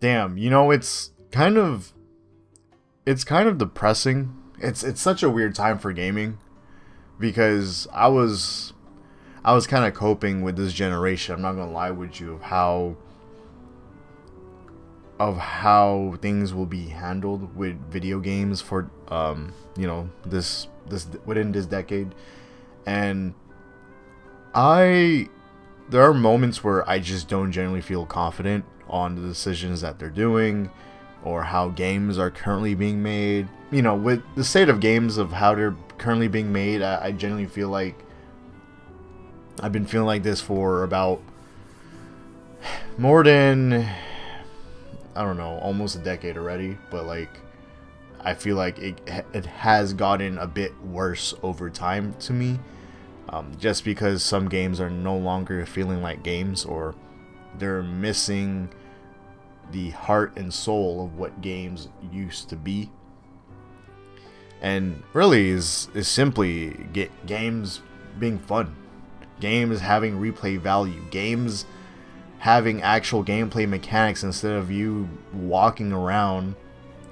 Damn, you know, it's kind of depressing. It's such a weird time for gaming because I was kind of coping with this generation. I'm not gonna lie with you of how things will be handled with video games for this within this decade. And I there are moments where I just don't generally feel confident on the decisions that they're doing or how games are currently being made. You know, with the state of games of how they're currently being made, I generally feel like I've been feeling like this for about more than, I don't know, almost a decade already. But like, I feel like it has gotten a bit worse over time to me, just because some games are no longer feeling like games, or they're missing the heart and soul of what games used to be. And really is simply games being fun, games having replay value, games having actual gameplay mechanics instead of you walking around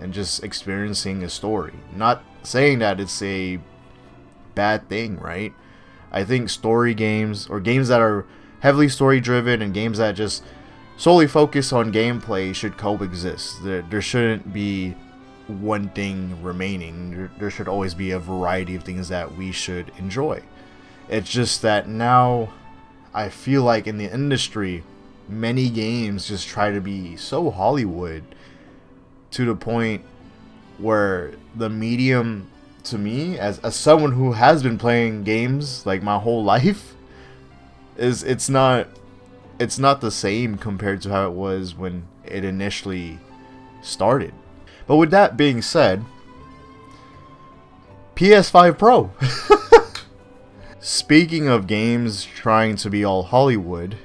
and just experiencing a story. Not saying that it's a bad thing, right? I think story games, or games that are heavily story driven, and games that just solely focus on gameplay, should coexist. There shouldn't be one thing remaining. There should always be a variety of things that we should enjoy. It's just that now I feel like in the industry, many games just try to be so Hollywood to the point where the medium, to me, as someone who has been playing games like my whole life, is it's not the same compared to how it was when it initially started. But with that being said, PS5 Pro. Speaking of games trying to be all Hollywood,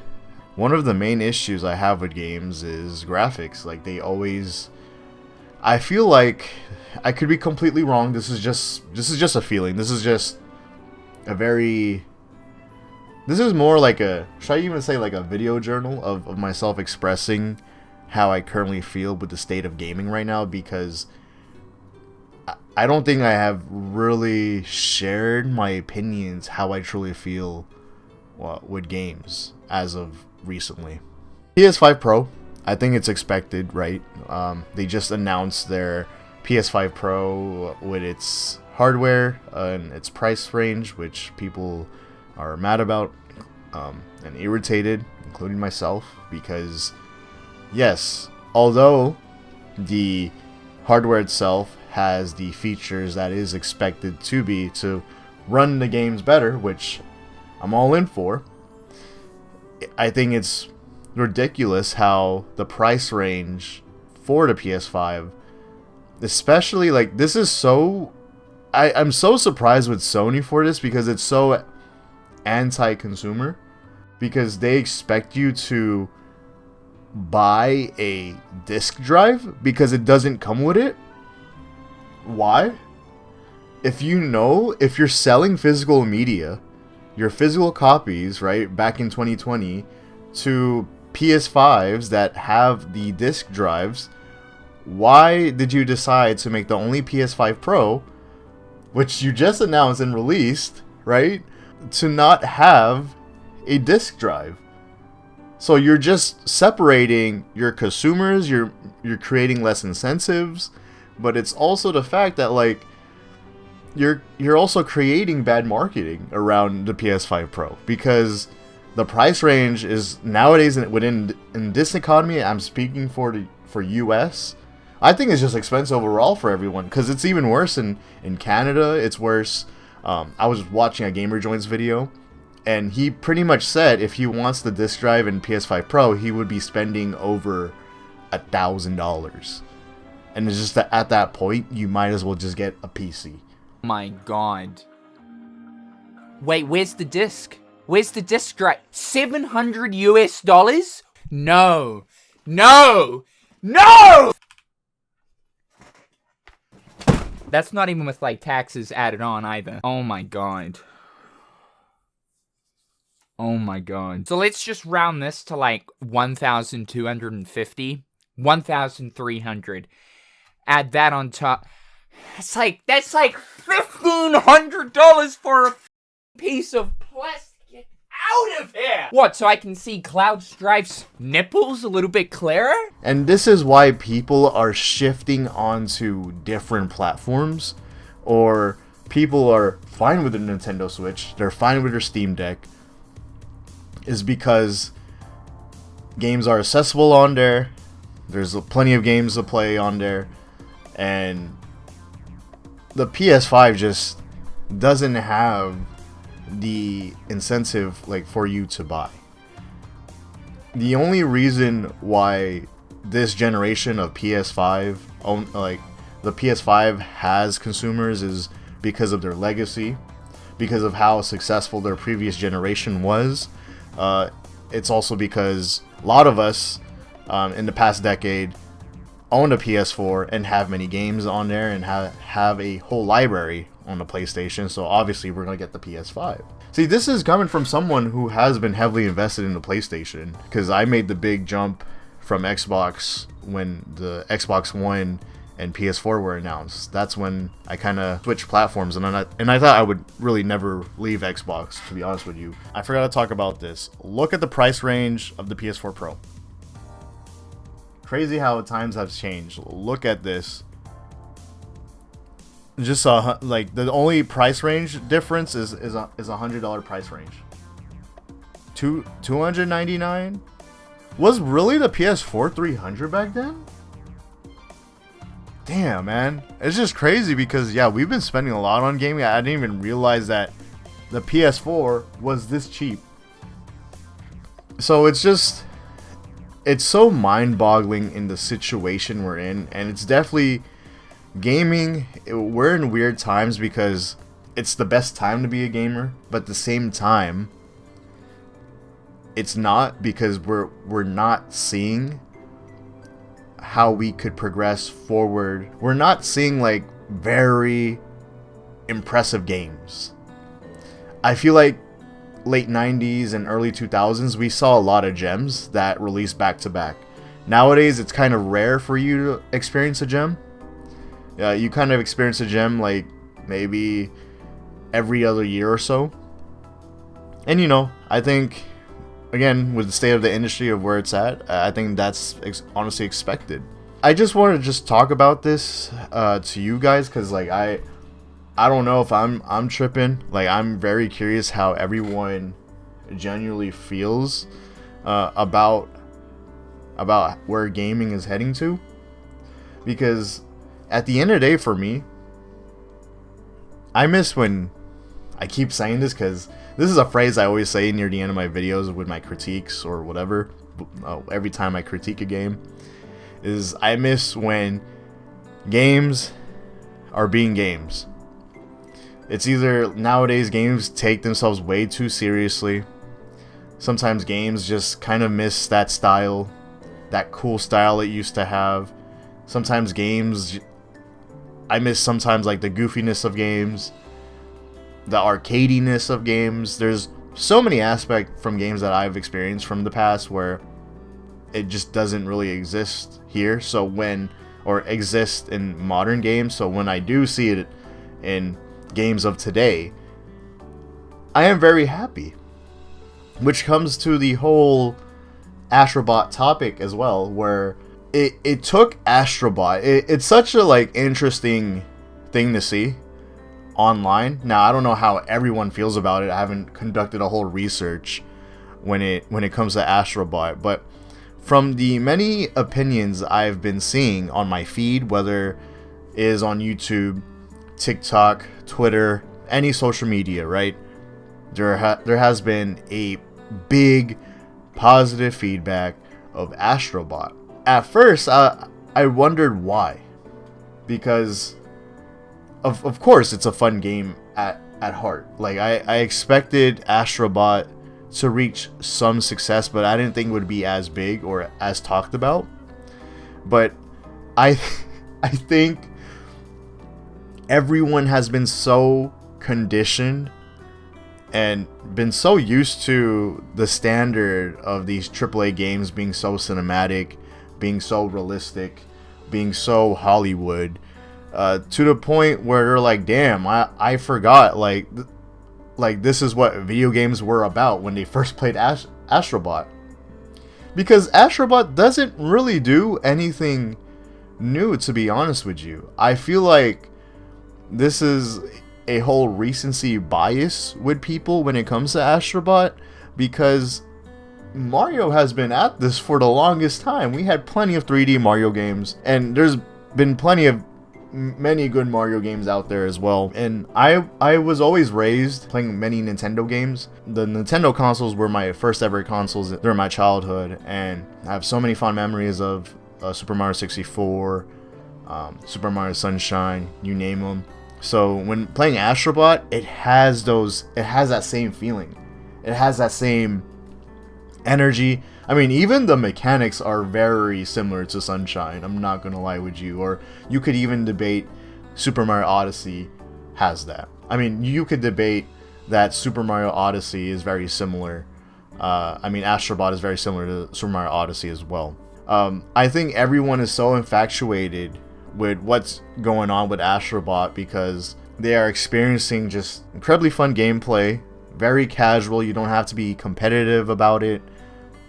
one of the main issues I have with games is graphics. Like, they always, I feel like, I could be completely wrong. This is just a feeling. This is just a very, this is more like a, should I even say like a video journal of myself expressing how I currently feel with the state of gaming right now, because I don't think I have really shared my opinions how I truly feel with games as of recently. PS5 Pro, I think it's expected, right? They just announced their PS5 Pro with its hardware and its price range, which people are mad about and irritated, including myself, because yes, although the hardware itself has the features that is expected to run the games better, which I'm all in for, I think it's ridiculous how the price range for the PS5, especially, like, this is so, I'm so surprised with Sony for this, because it's so anti-consumer, because they expect you to buy a disc drive because it doesn't come with it. Why? If you're selling physical media, your physical copies, right, back in 2020, to PS5s that have the disc drives, why did you decide to make the only PS5 Pro, which you just announced and released, right, to not have a disc drive? So you're just separating your consumers, you're creating less incentives, but it's also the fact that, like, you're also creating bad marketing around the PS5 Pro, because the price range is nowadays in this economy. I'm speaking for US. I think it's just expensive overall for everyone, because it's even worse in Canada. It's worse. I was watching a Gamer Joints video, and he pretty much said if he wants the disc drive in PS5 Pro, he would be spending over $1,000. And it's just that at that point, you might as well just get a PC. My God. Wait, where's the disc? Where's the disc drive? $700 US? No. No! No! That's not even with, like, taxes added on either. Oh my God. Oh my God. So let's just round this to like 1,250. $1,300. Add that on top. That's like $1,500 for a piece of plastic. Get out of here! What, so I can see Cloud Strife's nipples a little bit clearer? And this is why people are shifting onto different platforms, or people are fine with their Nintendo Switch, they're fine with their Steam Deck, is because games are accessible on there, there's plenty of games to play on there, and the PS5 just doesn't have the incentive like for you to buy. The only reason why this generation of PS5 like the PS5 has consumers is because of their legacy, because of how successful their previous generation was. It's also because a lot of us in the past decade own a PS4 and have many games on there and have a whole library on the PlayStation, so obviously we're going to get the PS5. See, this is coming from someone who has been heavily invested in the PlayStation, because I made the big jump from Xbox when the Xbox One and PS4 were announced. That's when I kind of switched platforms, and I thought I would really never leave Xbox, to be honest with you. I forgot to talk about this. Look at the price range of the PS4 Pro. Crazy how times have changed. Look at this. Just like the only price range difference is a $100 price range. $299 was really the PS4 $300 back then. Damn, man, it's just crazy because yeah, we've been spending a lot on gaming. I didn't even realize that the PS4 was this cheap. So it's so mind-boggling in the situation we're in, and it's definitely gaming. We're in weird times because it's the best time to be a gamer, but at the same time it's not, because we're not seeing how we could progress forward. We're not seeing like very impressive games. I feel like late 90s and early 2000s we saw a lot of gems that released back to back. Nowadays it's kind of rare for you to experience a gem. You kind of experience a gem like maybe every other year or so. And you know, I think again, with the state of the industry of where it's at, I think that's honestly expected. I just want to just talk about this to you guys, because like I don't know if I'm tripping. Like, I'm very curious how everyone genuinely feels about where gaming is heading to, because at the end of the day, for me, I miss when, I keep saying this because this is a phrase I always say near the end of my videos with my critiques or whatever, every time I critique a game, is I miss when games are being games. It's either nowadays games take themselves way too seriously. Sometimes games just kind of miss that style, that cool style it used to have. Sometimes games, I miss sometimes like the goofiness of games, the arcadiness of games. There's so many aspects from games that I've experienced from the past where it just doesn't really exist here. So or exist in modern games. So when I do see it in games of today, I am very happy. Which comes to the whole Astro Bot topic as well, where it took Astro Bot. It's such a like interesting thing to see online. Now I don't know how everyone feels about it. I haven't conducted a whole research when it comes to Astro Bot, but from the many opinions I've been seeing on my feed, whether it is on YouTube, TikTok, Twitter, any social media, right? There has been a big positive feedback of Astro Bot. At first, I wondered why, because of course it's a fun game at heart. Like I expected Astro Bot to reach some success, but I didn't think it would be as big or as talked about. But I think everyone has been so conditioned and been so used to the standard of these AAA games being so cinematic, being so realistic, being so Hollywood, to the point where they're like, damn, I forgot, like this is what video games were about when they first played Astro Bot. Because Astro Bot doesn't really do anything new, to be honest with you. I feel like this is a whole recency bias with people when it comes to Astro Bot, because Mario has been at this for the longest time. We had plenty of 3D Mario games, and there's been plenty of many good Mario games out there as well. And I was always raised playing many Nintendo games. The Nintendo consoles were my first ever consoles during my childhood, and I have so many fond memories of Super Mario 64, Super Mario Sunshine, you name them. So when playing Astro Bot, it has that same feeling. It has that same energy. I mean, even the mechanics are very similar to Sunshine, I'm not gonna lie with you. Or you could even debate Super Mario Odyssey has that. I mean, you could debate that Super Mario Odyssey is very similar. I mean, Astro Bot is very similar to Super Mario Odyssey as well. I think everyone is so infatuated with what's going on with Astro Bot because they are experiencing just incredibly fun gameplay, very casual. You don't have to be competitive about it.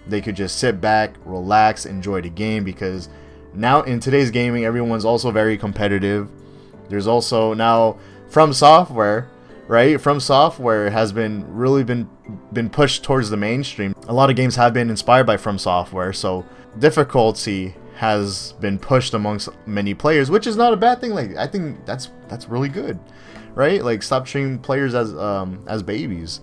They could just sit back, relax, enjoy the game, because now in today's gaming, everyone's also very competitive. There's also now From Software, right? From Software has been really been pushed towards the mainstream. A lot of games have been inspired by From Software, so difficulty has been pushed amongst many players, which is not a bad thing. Like, I think that's really good, right? Like, stop treating players as babies.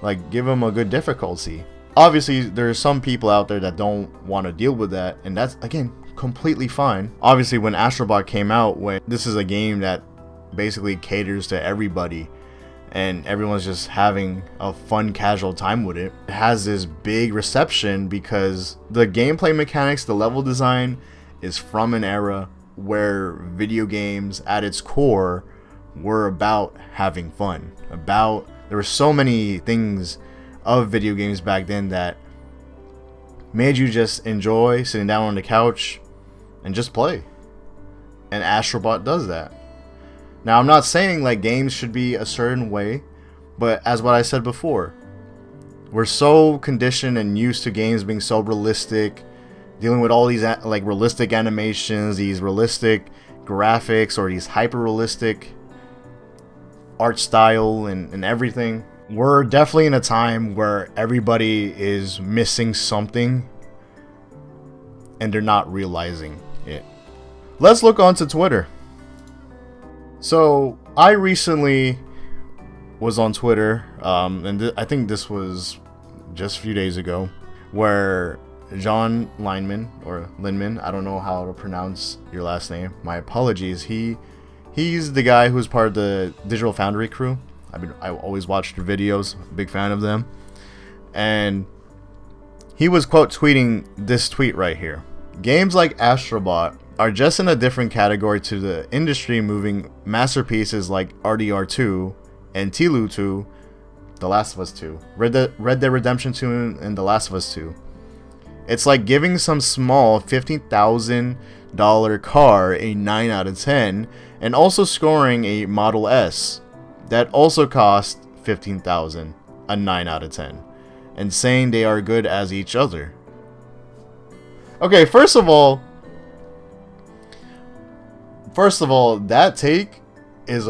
Like, give them a good difficulty. Obviously, there's some people out there that don't want to deal with that, and that's, again, completely fine. Obviously, when Astro Bot came out, when this is a game that basically caters to everybody, and everyone's just having a fun, casual time with it, it has this big reception because the gameplay mechanics, the level design is from an era where video games at its core were about having fun. There were so many things of video games back then that made you just enjoy sitting down on the couch and just play. And Astro Bot does that. Now, I'm not saying like games should be a certain way, but as what I said before, we're so conditioned and used to games being so realistic, dealing with all these like realistic animations, these realistic graphics, or these hyper realistic art style and everything. We're definitely in a time where everybody is missing something and they're not realizing it. Let's look onto Twitter. So I recently was on Twitter, and I think this was just a few days ago, where John Lineman, or Linman, I don't know how to pronounce your last name, my apologies, he's the guy who's part of the Digital Foundry crew. I always watched their videos, big fan of them. And he was quote tweeting this tweet right here. Games like Astro Bot are just in a different category to the industry moving masterpieces like RDR2 and TLU 2, The Last of Us 2, Red Dead Redemption 2, and The Last of Us 2. It's like giving some small $15,000 car a 9 out of 10 and also scoring a Model S that also cost $15,000 a 9 out of 10 and saying they are good as each other. Okay, first of all, that take is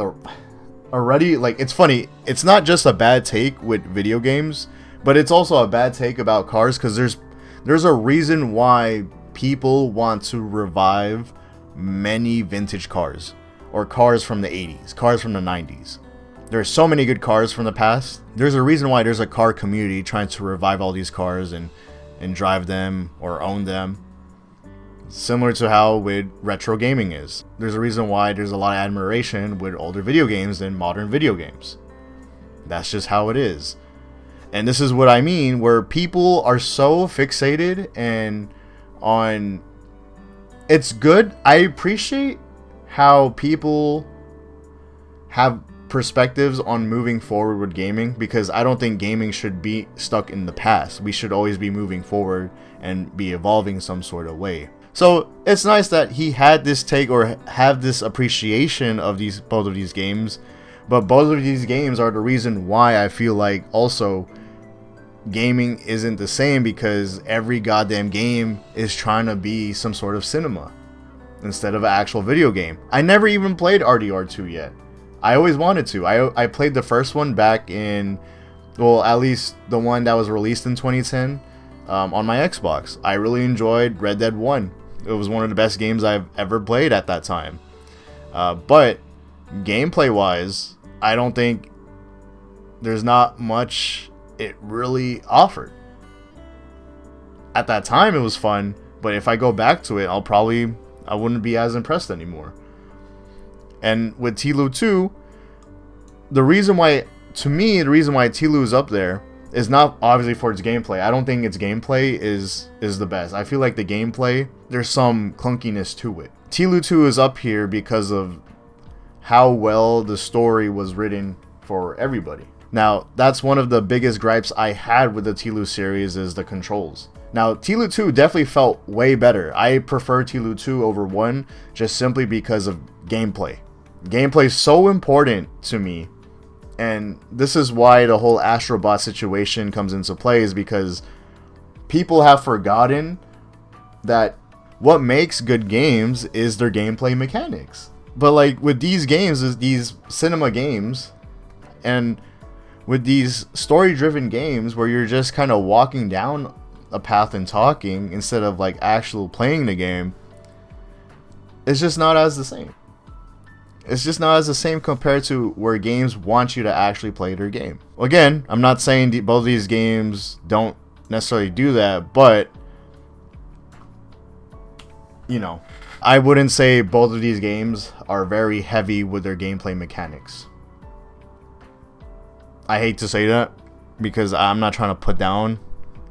already, like, it's funny. It's not just a bad take with video games, but it's also a bad take about cars, because there's a reason why people want to revive many vintage cars, or cars from the 80s, cars from the 90s. There's so many good cars from the past. There's a reason why there's a car community trying to revive all these cars and drive them or own them. Similar to how with retro gaming is. There's a reason why there's a lot of admiration with older video games than modern video games. That's just how it is. And this is what I mean, where people are so fixated and on... It's good. I appreciate how people have perspectives on moving forward with gaming, because I don't think gaming should be stuck in the past. We should always be moving forward and be evolving some sort of way. So it's nice that he had this take or have this appreciation of both of these games, but both of these games are the reason why I feel like also gaming isn't the same, because every goddamn game is trying to be some sort of cinema instead of an actual video game. I never even played RDR2 yet. I always wanted to. I played the first one back in, well, at least the one that was released in 2010 on my Xbox. I really enjoyed Red Dead 1. It was one of the best games I've ever played at that time. But gameplay wise, I don't think there's not much it really offered. At that time it was fun, but if I go back to it, I wouldn't be as impressed anymore. And with TLOU 2, the reason why TLOU is up there is not obviously for its gameplay. I don't think its gameplay is the best. I feel like the gameplay, there's some clunkiness to it. TLOU 2 is up here because of how well the story was written for everybody. Now, that's one of the biggest gripes I had with the TLOU series, is the controls. Now, TLOU 2 definitely felt way better. I prefer TLOU 2 over 1 just simply because of gameplay. Gameplay is so important to me, and this is why the whole Astro Bot situation comes into play, is because people have forgotten that what makes good games is their gameplay mechanics. But like with these games, these cinema games, and with these story-driven games where you're just kind of walking down a path and talking instead of like actually playing the game, it's just not as the same. It's just not as the same compared to where games want you to actually play their game. Again, I'm not saying both of these games don't necessarily do that, but you know, I wouldn't say both of these games are very heavy with their gameplay mechanics. I hate to say that because I'm not trying to put down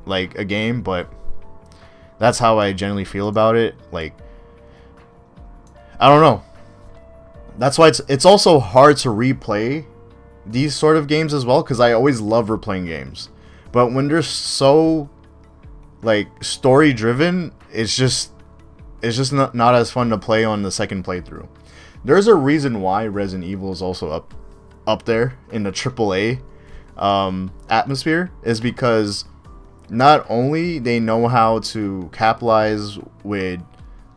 like a game, but that's how I generally feel about it. Like, I don't know. That's why it's also hard to replay these sort of games as well, because I always love replaying games. But when they're so like story driven, it's just not as fun to play on the second playthrough. There's a reason why Resident Evil is also up there in the AAA atmosphere, is because not only they know how to capitalize with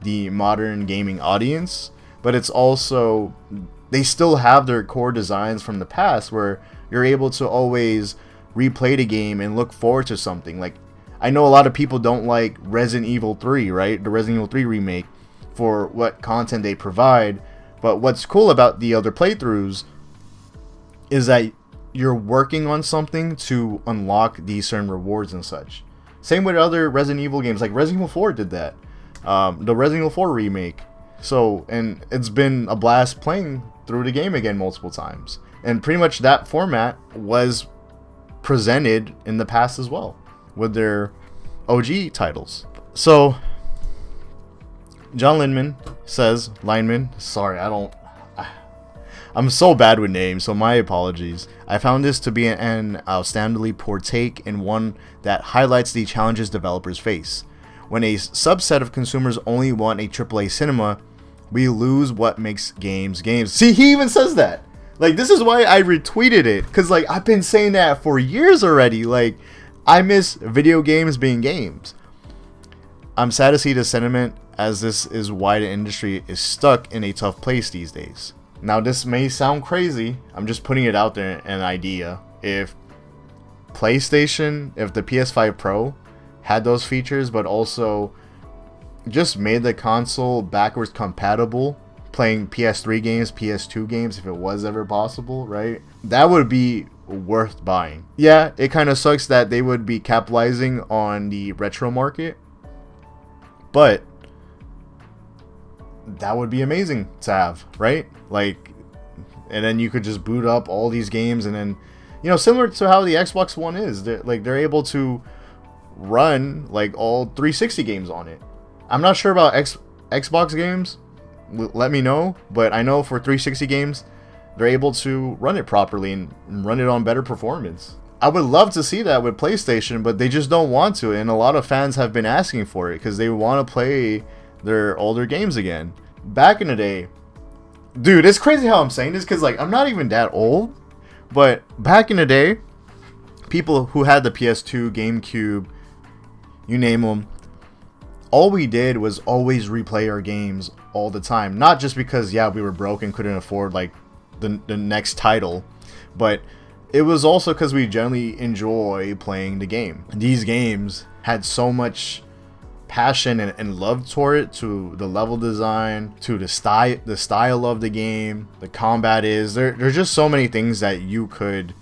the modern gaming audience, but it's also they still have their core designs from the past where you're able to always replay the game and look forward to something. Like, I know a lot of people don't like Resident Evil 3, right? The Resident Evil 3 remake, for what content they provide. But what's cool about the other playthroughs is that you're working on something to unlock these certain rewards and such. Same with other Resident Evil games, like Resident Evil 4 did that. The Resident Evil 4 remake. So, and it's been a blast playing through the game again multiple times. And pretty much that format was presented in the past as well with their OG titles. So, John Lineman says, I'm so bad with names, so my apologies. I found this to be an outstandingly poor take, and one that highlights the challenges developers face. When a subset of consumers only want a AAA cinema, we lose what makes games games. See, he even says that. Like, this is why I retweeted it, because like I've been saying that for years already. Like, I miss video games being games. I'm sad to see the sentiment, as this is why the industry is stuck in a tough place these days. Now, this may sound crazy. I'm just putting it out there, an idea. If PlayStation, if the PS5 Pro had those features, but also just made the console backwards compatible, playing PS3 games, PS2 games, if it was ever possible, right? That would be worth buying. Yeah, it kind of sucks that they would be capitalizing on the retro market, but that would be amazing to have, right? Like, and then you could just boot up all these games, and then, you know, similar to how the Xbox One is, they're able to run like all 360 games on it. I'm not sure about Xbox games, let me know, but I know for 360 games they're able to run it properly and run it on better performance. I would love to see that with PlayStation, but they just don't want to, and a lot of fans have been asking for it because they want to play their older games again. Back in the day, dude, it's crazy how I'm saying this because like I'm not even that old, but back in the day, people who had the PS2, GameCube, you name them, all we did was always replay our games all the time. Not just because, yeah, we were broke and couldn't afford like the next title, but it was also because we generally enjoy playing the game. These games had so much passion and love toward it, to the level design, to the style of the game, the combat there's just so many things that you could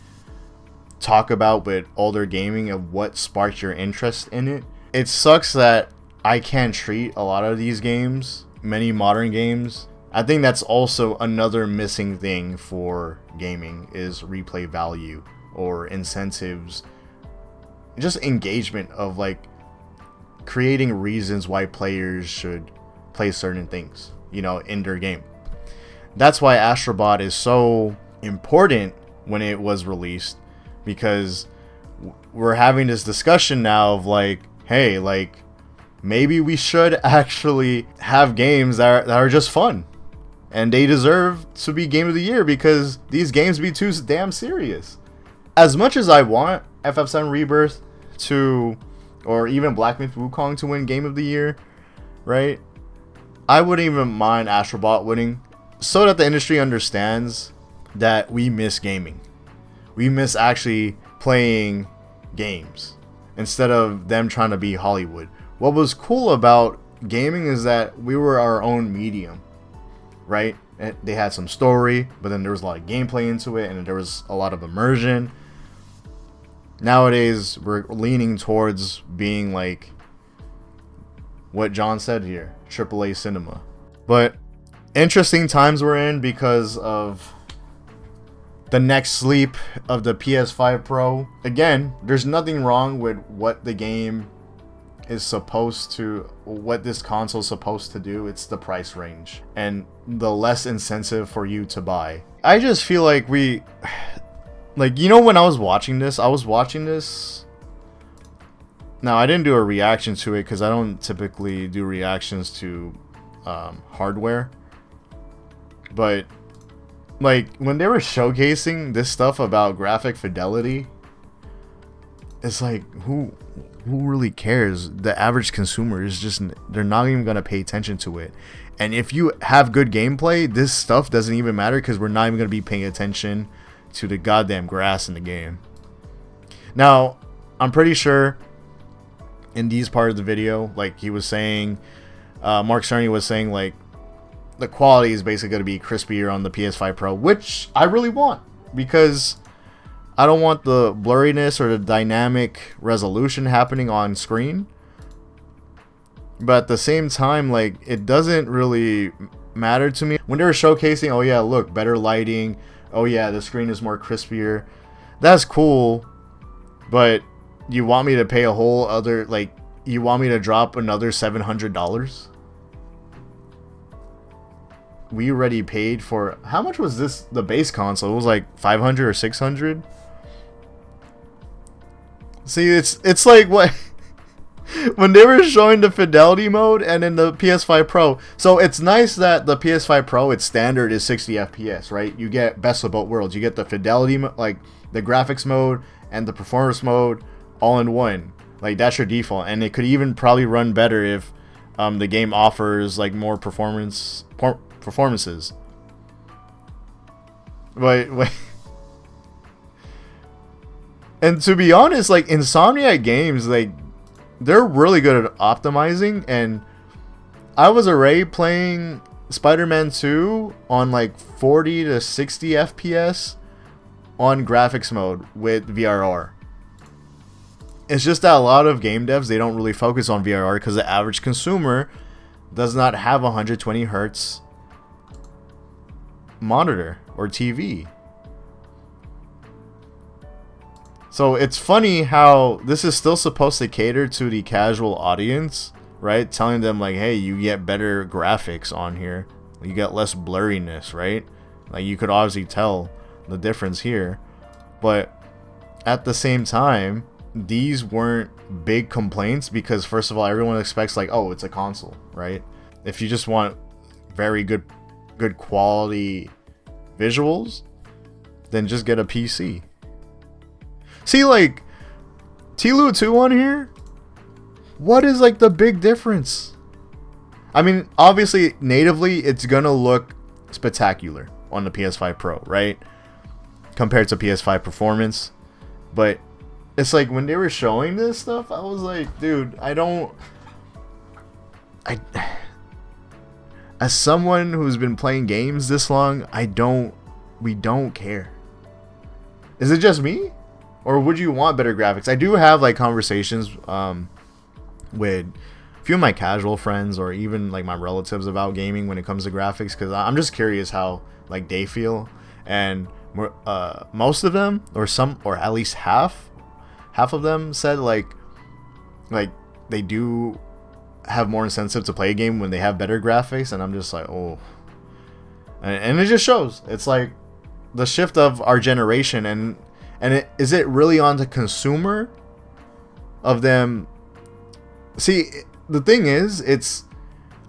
talk about with older gaming of what sparked your interest in it. It sucks that I can't treat a lot of these games, many modern games. I think that's also another missing thing for gaming is replay value or incentives, just engagement of like creating reasons why players should play certain things, you know, in their game. That's why Astro Bot is so important when it was released, because we're having this discussion now of like, hey, like maybe we should actually have games that are just fun, and they deserve to be Game of the Year because these games be too damn serious. As much as I want FF7 Rebirth to, or even Black Myth Wukong to win Game of the Year, right? I wouldn't even mind Astro Bot winning, so that the industry understands that we miss gaming. We miss actually playing games instead of them trying to be Hollywood. What was cool about gaming is that we were our own medium, right? And they had some story, but then there was a lot of gameplay into it, and there was a lot of immersion. Nowadays, we're leaning towards being like what John said here, AAA cinema. But interesting times we're in because of the next sleep of the PS5 Pro. Again, there's nothing wrong with what the game is supposed to, what this console is supposed to do. It's the price range and the less incentive for you to buy. I just feel like like, you know, when I was watching this, now I didn't do a reaction to it because I don't typically do reactions to hardware, but like when they were showcasing this stuff about graphic fidelity, it's like, who really cares? The average consumer is just, they're not even gonna pay attention to it. And if you have good gameplay, this stuff doesn't even matter because we're not even gonna be paying attention to the goddamn grass in the game. Now, I'm pretty sure in these part of the video, like he was saying, Mark Cerny was saying, like, the quality is basically going to be crispier on the PS5 Pro, which I really want, because I don't want the blurriness or the dynamic resolution happening on screen. But at the same time, like, it doesn't really matter to me. When they were showcasing, oh yeah, look, better lighting, oh yeah, the screen is more crispier, that's cool, but you want me to pay a whole other, like, you want me to drop another $700? We already paid for, how much was this, the base console? It was like 500 or 600. See, it's like what when they were showing the fidelity mode and in the PS5 Pro. So it's nice that the PS5 Pro, its standard is 60 FPS, right? You get best of both worlds. You get the fidelity, like the graphics mode and the performance mode all in one. Like, that's your default, and it could even probably run better if the game offers like more performances. But and to be honest, like, Insomniac Games, like, they're really good at optimizing, and I was already playing Spider-Man 2 on like 40 to 60 FPS on graphics mode with VRR. It's just that a lot of game devs, they don't really focus on VRR because the average consumer does not have a 120 hertz monitor or TV. So it's funny how this is still supposed to cater to the casual audience, right? Telling them like, hey, you get better graphics on here, you get less blurriness, right? Like, you could obviously tell the difference here, but at the same time, these weren't big complaints because, first of all, everyone expects, like, oh, it's a console, right? If you just want very good quality visuals, then just get a PC. See, like, Tlu 2 on here, what is, like, the big difference? I mean, obviously, natively, it's gonna look spectacular on the PS5 Pro, right? Compared to PS5 performance. But it's like, when they were showing this stuff, I was like, dude, as someone who's been playing games this long, we don't care. Is it just me? Or would you want better graphics? I do have, like, conversations with a few of my casual friends or even, like, my relatives about gaming when it comes to graphics, because I'm just curious how, like, they feel. And most of them, or at least half of them said like they do have more incentive to play a game when they have better graphics. And I'm just like, oh. And it just shows. It's like the shift of our generation, and is it really on the consumer of them? See, the thing is,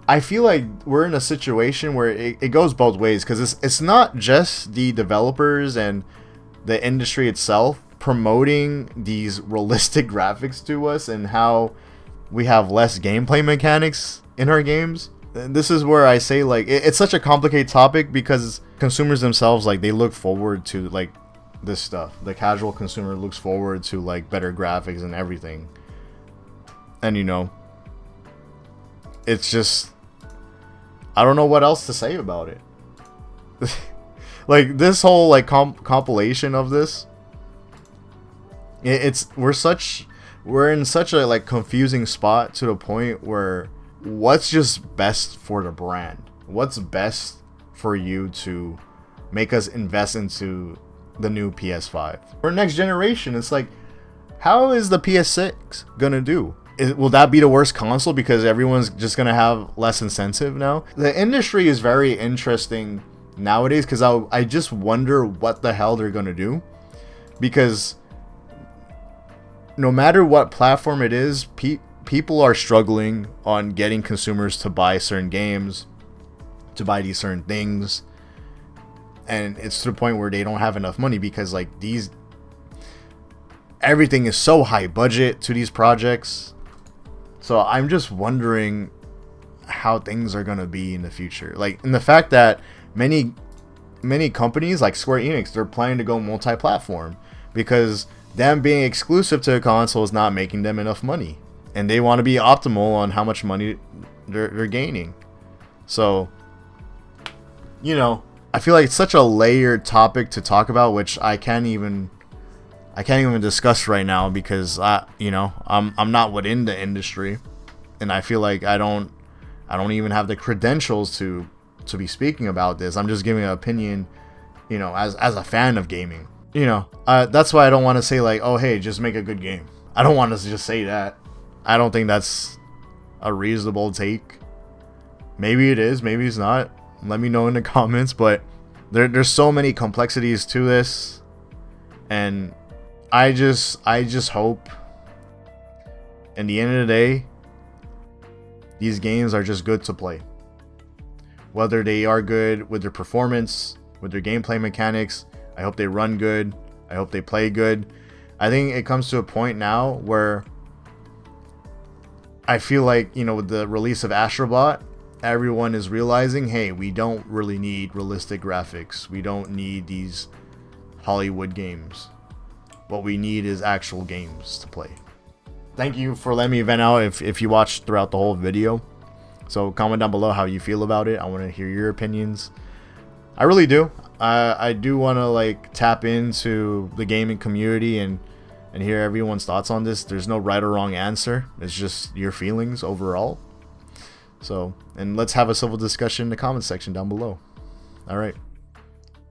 I feel like we're in a situation where it goes both ways, because it's not just the developers and the industry itself promoting these realistic graphics to us and how we have less gameplay mechanics in our games. This is where I say, like, it's such a complicated topic, because consumers themselves, like, they look forward to, like, this stuff. The casual consumer looks forward to, like, better graphics and everything. And, you know, it's just, I don't know what else to say about it. Like, this whole, like, compilation of this, we're in such a, like, confusing spot, to the point where what's just best for the brand? What's best for you to make us invest into the new PS5 or next generation? It's like, how is the PS6 gonna do? Will that be the worst console because everyone's just gonna have less incentive now? The industry is very interesting nowadays, because I just wonder what the hell they're gonna do, because no matter what platform it is, people are struggling on getting consumers to buy certain games, to buy these certain things, and it's to the point where they don't have enough money, because, like, everything is so high budget to these projects. So I'm just wondering how things are gonna be in the future. Like, and the fact that many companies like Square Enix, they're planning to go multi-platform, because them being exclusive to a console is not making them enough money, and they want to be optimal on how much money they're gaining. So, you know, I feel like it's such a layered topic to talk about, which I can't even discuss right now, because I'm not within the industry, and I feel like I don't even have the credentials to be speaking about this. I'm just giving an opinion, you know, as a fan of gaming. You know, that's why I don't want to say, like, oh, hey, just make a good game. I don't want to just say that. I don't think that's a reasonable take. Maybe it is, maybe it's not. Let me know in the comments. But there's so many complexities to this, and I just hope, in the end of the day, these games are just good to play. Whether they are good with their performance, with their gameplay mechanics, I hope they run good. I hope they play good. I think it comes to a point now where I feel like, you know, with the release of Astro Bot, everyone is realizing, hey, we don't really need realistic graphics. We don't need these Hollywood games. What we need is actual games to play. Thank you for letting me vent out if you watched throughout the whole video. So comment down below how you feel about it. I want to hear your opinions. I really do. I do want to, like, tap into the gaming community and hear everyone's thoughts on this. There's no right or wrong answer. It's just your feelings overall. So, and let's have a civil discussion in the comment section down below. All right.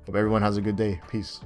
Hope everyone has a good day. Peace.